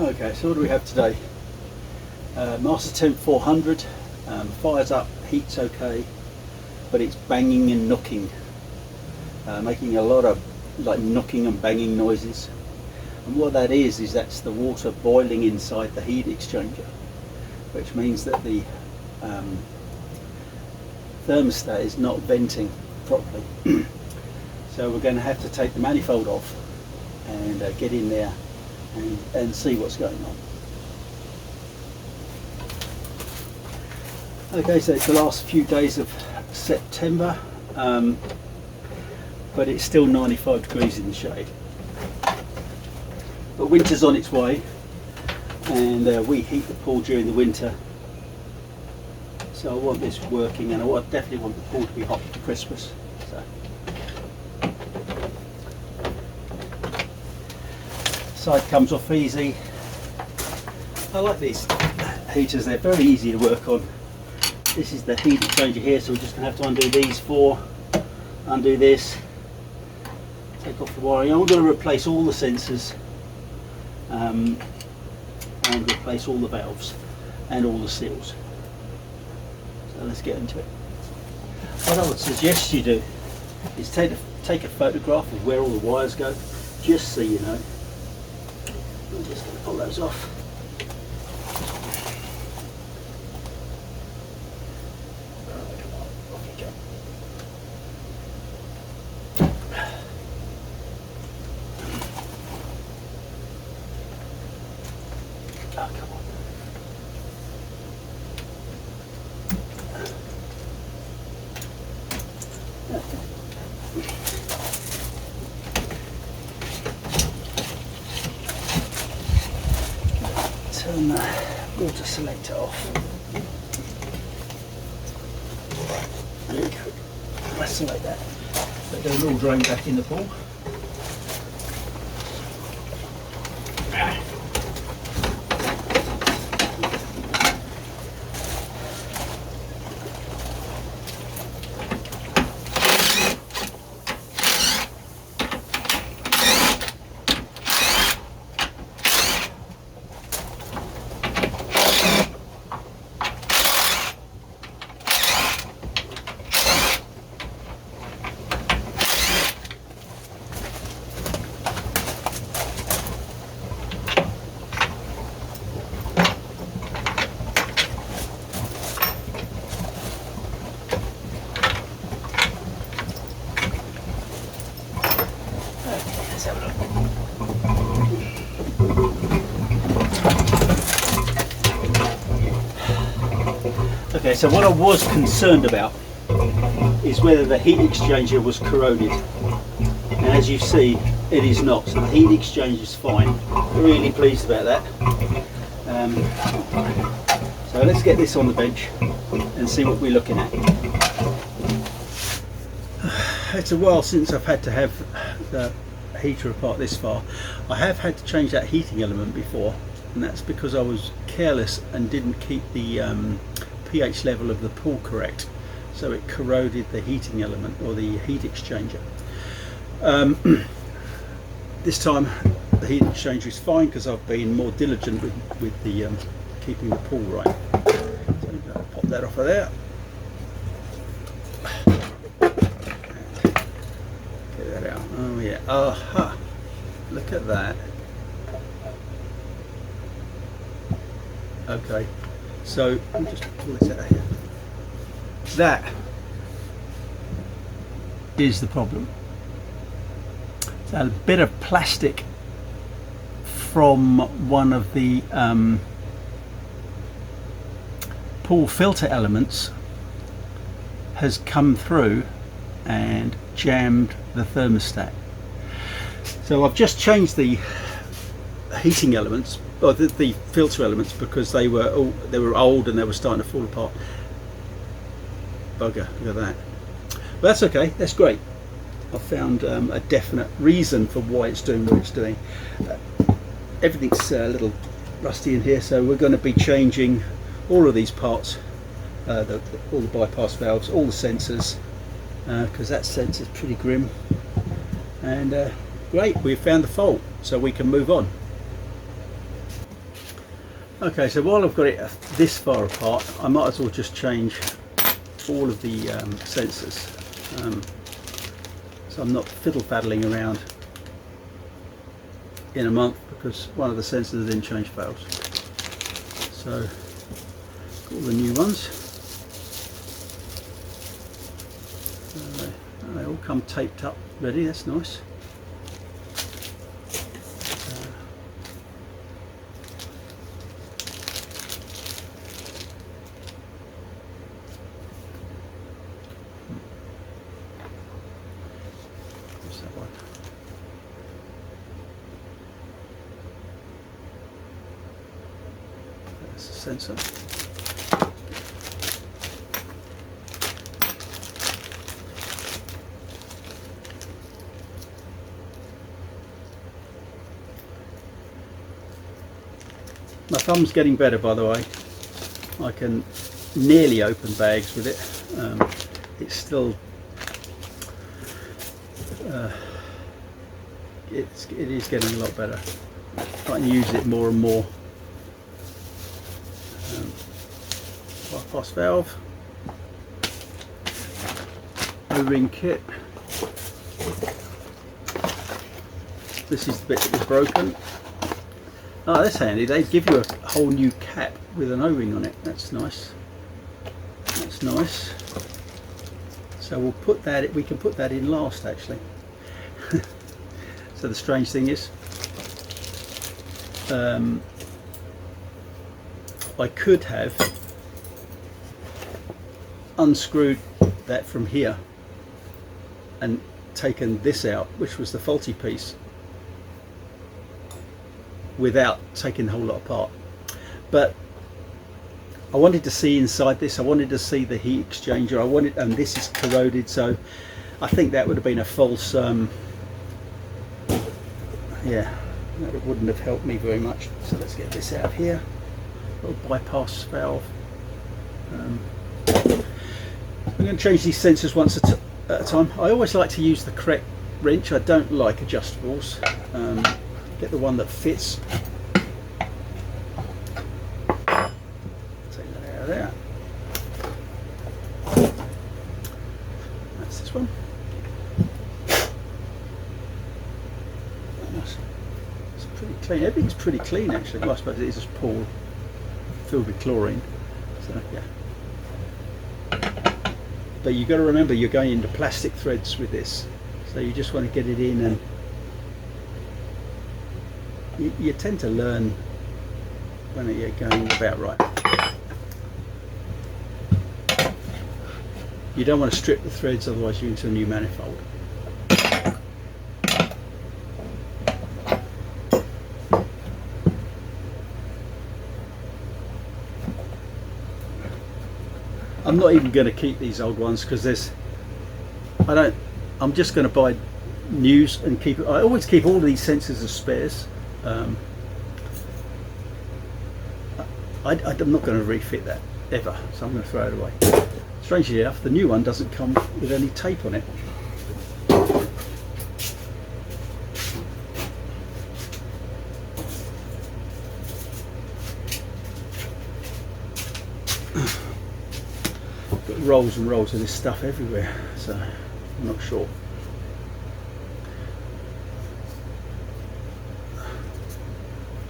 Okay, so what do we have today? Master Temp 400, fires up, heat's okay, but it's banging and knocking, making a lot of like knocking and banging noises. And what that is that's the water boiling inside the heat exchanger, which means that the thermostat is not venting properly. So we're going to have to take the manifold off and get in there and see what's going on. Okay, so it's the last few days of September, but it's still 95 degrees in the shade. But winter's on its way, and we heat the pool during the winter. So I want this working, and I definitely want the pool to be hot for Christmas. So. Side comes off easy. I like these heaters, they're very easy to work on. This is the heat exchanger here, so we're just going to have to undo these four, undo this, take off the wiring. I'm going to replace all the sensors and replace all the valves and all the seals. So let's get into it. What I would suggest you do is take a photograph of where all the wires go, just so you know. I'm just going to pull those off. Turn the water selector off. Isolate that. Let those all drain back in the pool. Okay, so what I was concerned about is whether the heat exchanger was corroded. And as you see, it is not. So the heat exchanger is fine. Really pleased about that. So let's get this on the bench and see what we're looking at. It's a while since I've had to have the heater apart this far. I have had to change that heating element before, and that's because I was careless and didn't keep the pH level of the pool correct, so it corroded the heating element or the heat exchanger. This time the heat exchanger is fine because I've been more diligent with the keeping the pool right. So I'm going to pop that off of there. Get that out. Oh yeah. Aha! Look at that. Okay. So let me just pull this out of here. That is the problem. So a bit of plastic from one of the pool filter elements has come through and jammed the thermostat. So I've just changed the heating elements, or the filter elements, because they were old and they were starting to fall apart. Bugger, look at that. But that's okay, that's great. I've found a definite reason for why it's doing what it's doing. Everything's a little rusty in here, so we're going to be changing all of these parts, all the bypass valves, all the sensors, because that sensor's pretty grim. And great, we've found the fault, so we can move on. Okay, so while I've got it this far apart, I might as well just change all of the sensors, so I'm not fiddle-faddling around in a month because one of the sensors didn't change fails. So all the new ones, they all come taped up ready. That's nice. Sensor. My thumb's getting better, by the way. I can nearly open bags with it. It's still it is getting a lot better. I can use it more and more. Bypass valve, O-ring kit. This is the bit that was broken. Oh, that's handy. They give you a whole new cap with an O-ring on it. That's nice. That's nice. So we'll put that. We can put that in last, actually. So the strange thing is, I could have unscrewed that from here and taken this out, which was the faulty piece, without taking the whole lot apart. But I wanted to see inside this. I wanted to see the heat exchanger. I wanted, and this is corroded, so I think that would have been a false yeah, that wouldn't have helped me very much. So let's get this out of here. Little bypass valve. I'm going to change these sensors once at a time. I always like to use the correct wrench. I don't like adjustables. Get the one that fits. Take that out of there. That's this one. It's pretty clean. Everything's pretty clean, actually. Well, I suppose it is just pool filled with chlorine. So yeah. But you've got to remember you're going into plastic threads with this, so you just want to get it in, and you tend to learn when you're going about right. You don't want to strip the threads, otherwise you're into a new manifold. I'm not even going to keep these old ones because I'm just going to buy news and keep it. I always keep all of these sensors as spares. I'm not going to refit that ever, so I'm going to throw it away. Strangely enough, the new one doesn't come with any tape on it. Rolls and rolls of this stuff everywhere, so I'm not sure.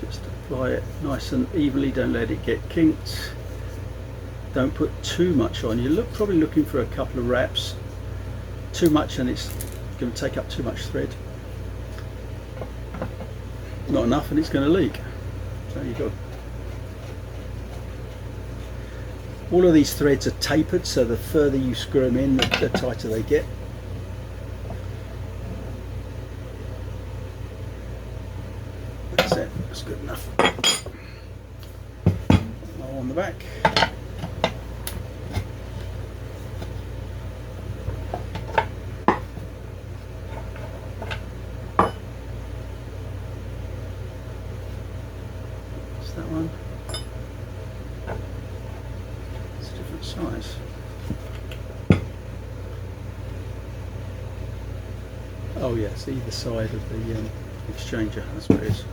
Just apply it nice and evenly, don't let it get kinked. Don't put too much on. You're probably looking for a couple of wraps. Too much and it's going to take up too much thread. Not enough and it's going to leak. So you go. All of these threads are tapered, so the further you screw them in, the tighter they get. That's it, that's good enough. Now on the back. That's that one. Size. Oh yes, either side of the exchanger, that's what it is.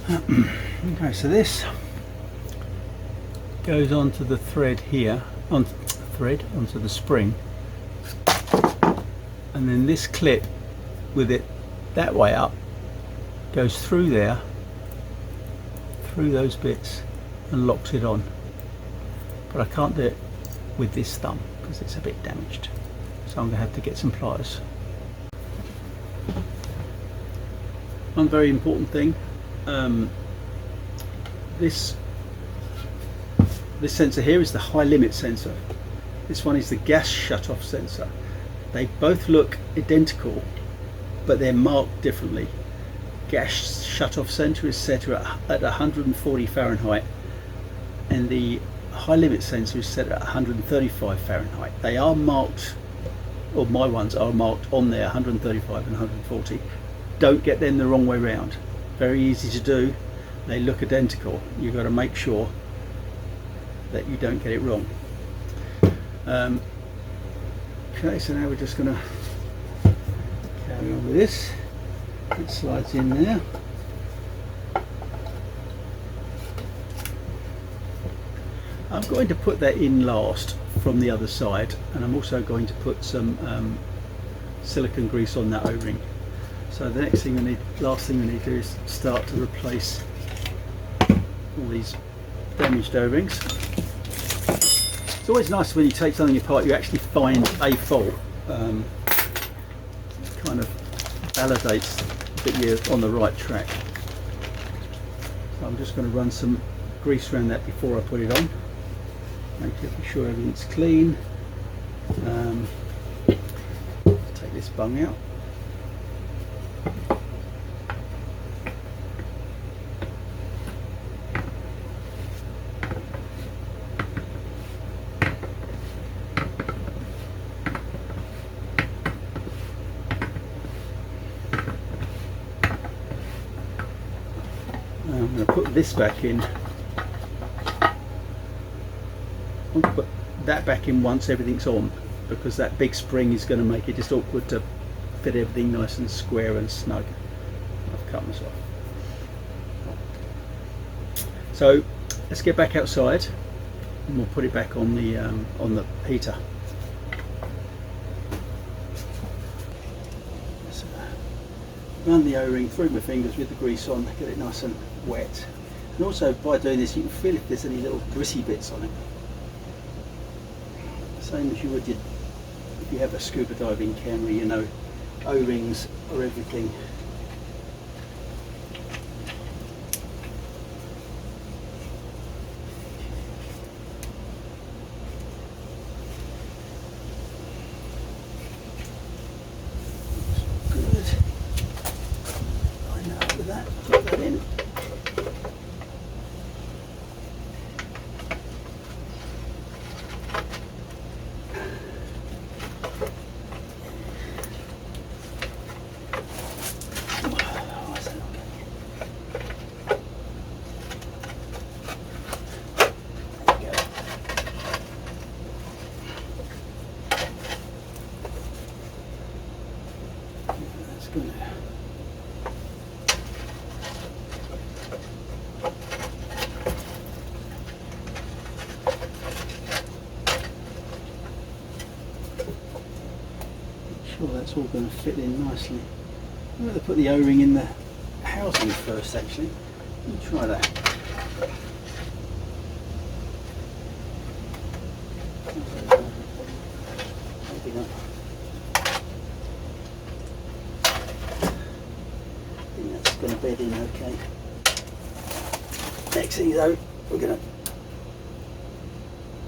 Okay, so this goes onto the thread here, onto the spring, and then this clip with it that way up goes through there, through those bits, and locks it on. But I can't do it with this thumb because it's a bit damaged, so I'm going to have to get some pliers. One very important thing, this sensor here is the high limit sensor. This one is the gas shut-off sensor. They both look identical, but they're marked differently. Gas shut-off sensor is set at 140 Fahrenheit, and the high limit sensor is set at 135 Fahrenheit. They are marked, or my ones are marked on there, 135 and 140. Don't get them the wrong way round. Very easy to do. They look identical. You've got to make sure that you don't get it wrong. Okay, so now we're just going to carry on with this. It slides in there. I'm going to put that in last from the other side, and I'm also going to put some silicone grease on that O-ring. So the next thing we need, last thing we need to do is start to replace all these damaged O-rings. It's always nice when you take something apart, you actually find a fault. It kind of validates that you're on the right track. So I'm just going to run some grease around that before I put it on. Make sure everything's clean. Take this bung out. I'm going to put this back in. I'll put that back in once everything's on, because that big spring is going to make it just awkward to fit everything nice and square and snug. I've cut myself. So let's get back outside and we'll put it back on the heater. So, run the O-ring through my fingers with the grease on, get it nice and wet. And also by doing this you can feel if there's any little gritty bits on it. Same as you would if you have a scuba diving camera, you know, O-rings are everything. Good. Line that up with that, put that in. Sure that's all going to fit in nicely. I'm going to put the O-ring in the housing first actually. Let me try that. Maybe not. I think that's going to bed in okay. Next thing though, we're going to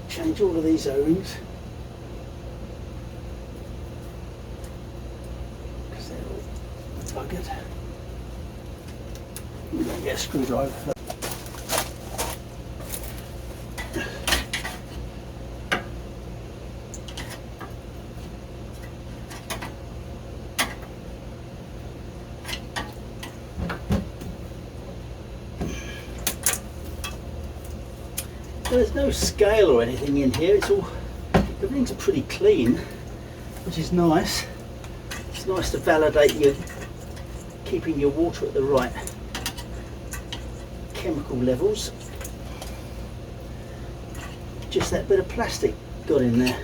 change all of these O-rings. Buggered. We're going to get a screwdriver first. There's no scale or anything in here, it's all, everything's pretty clean, which is nice. It's nice to validate you keeping your water at the right chemical levels. Just that bit of plastic got in there.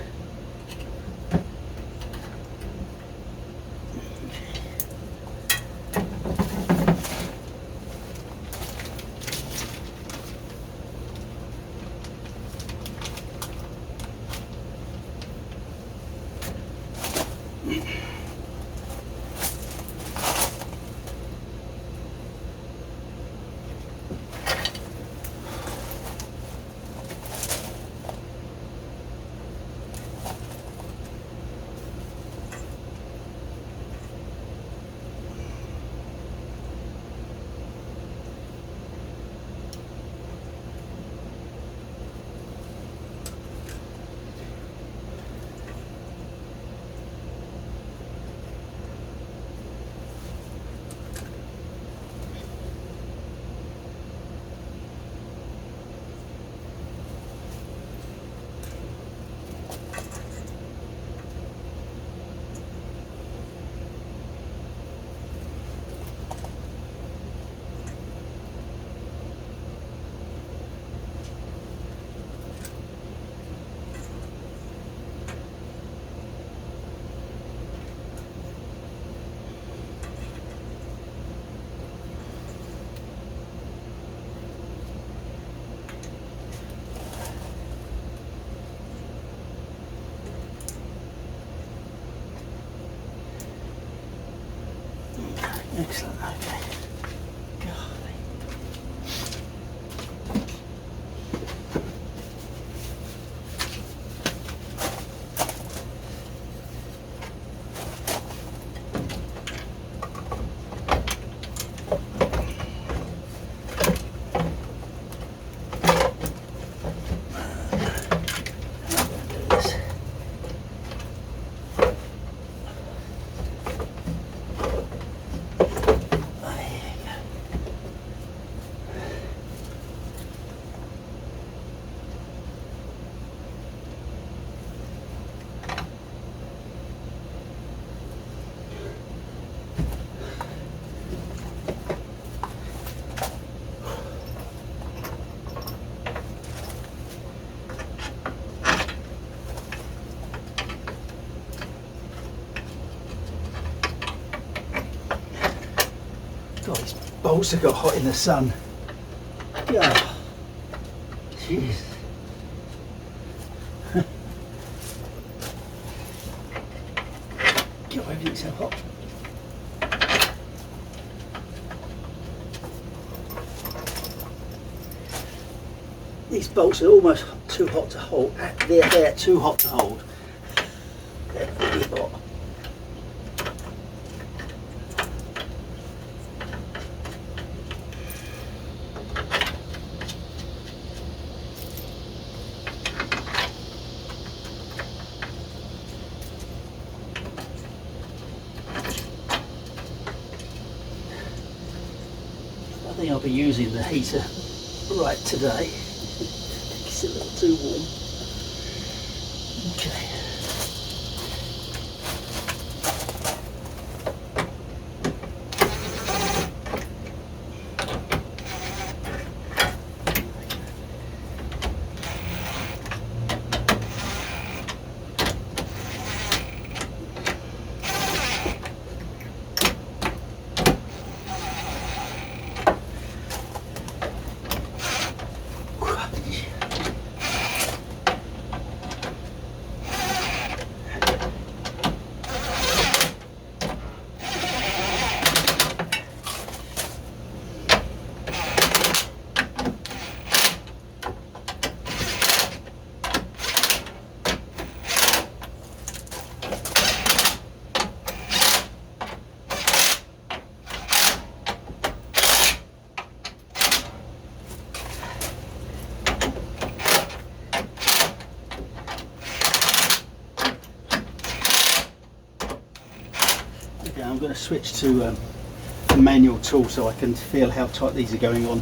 Excellent, okay. Golly. God, these bolts have got hot in the sun. Yeah. Jeez. God, everything's so hot. These bolts are almost too hot to hold. They're too hot to hold. They're really hot. I think I'll be using the heater right today. It's a little too warm. Okay. I'm going to switch to a manual tool so I can feel how tight these are going on.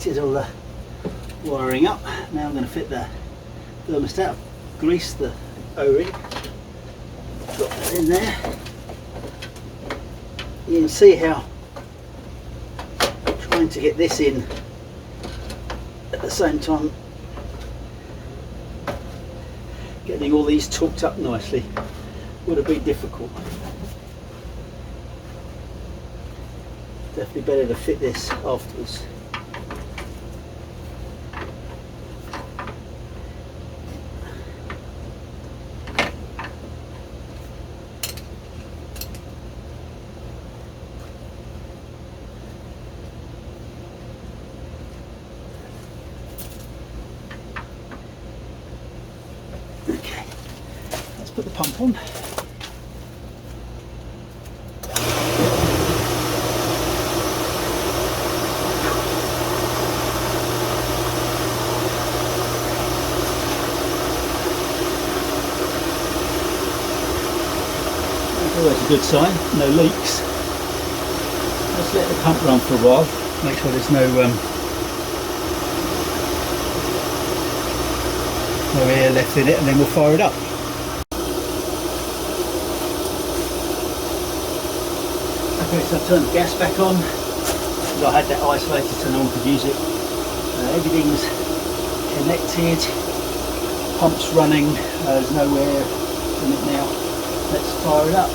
connected all the wiring up. Now I'm going to fit the thermostat, grease the O-ring, drop that in there. You can see how trying to get this in at the same time getting all these torqued up nicely would have been difficult. Definitely better to fit this afterwards. Okay, let's put the pump on. Always a good sign, no leaks. Let's let the pump run for a while, make sure there's no air left in it, and then we'll fire it up. Okay, so I've turned the gas back on, because I had that isolated so no one could use it. Everything's connected, pump's running, there's no air in it now. Let's fire it up.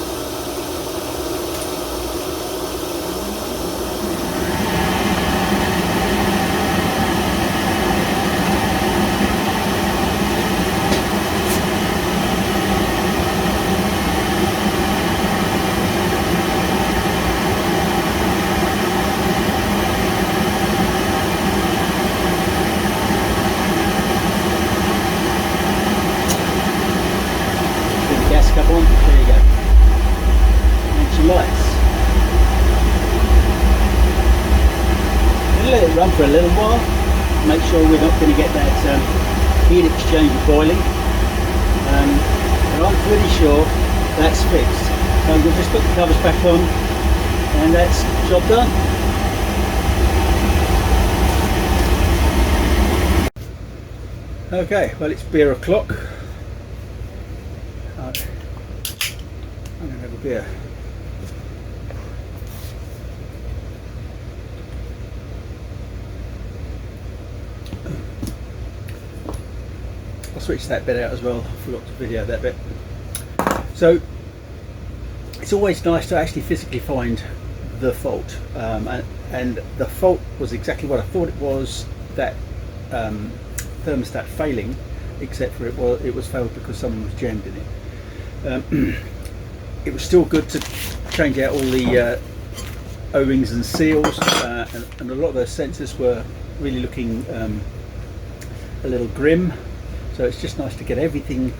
Come on, there you go. And some lights. Let it run for a little while. Make sure we're not going to get that heat exchanger boiling. But I'm pretty sure that's fixed. So we'll just put the covers back on, and that's job done. Okay, well it's beer o'clock. I'm going to have a beer. I'll switch that bit out as well. I forgot to video that bit. So it's always nice to actually physically find the fault, and the fault was exactly what I thought it was. That thermostat failing, except for it was failed because someone was jammed in it. It was still good to change out all the O-rings and seals, and a lot of those sensors were really looking a little grim. So it's just nice to get everything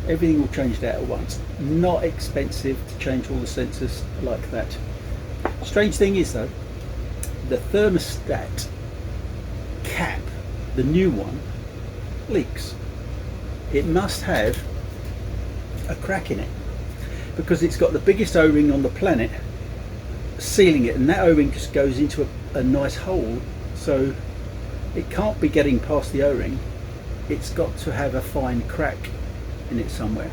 all changed out at once. Not expensive to change all the sensors like that. Strange thing is though, the thermostat cap, the new one, leaks. It must have a crack in it, because it's got the biggest O-ring on the planet sealing it, and that O-ring just goes into a nice hole, so it can't be getting past the O-ring. It's got to have a fine crack in it somewhere.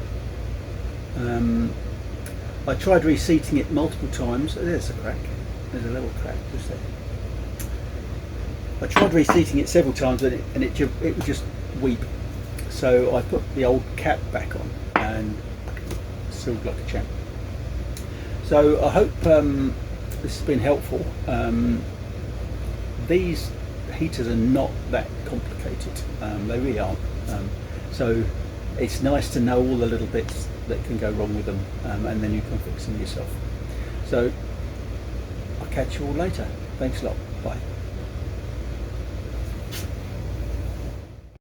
I tried reseating it multiple times. There's a crack. There's a little crack just there. I tried reseating it several times, and it would just weep. So I put the old cap back on and sealed like a champ. So I hope this has been helpful. These heaters are not that complicated. They really aren't. So it's nice to know all the little bits that can go wrong with them, and then you can fix them yourself. So I'll catch you all later. Thanks a lot. Bye.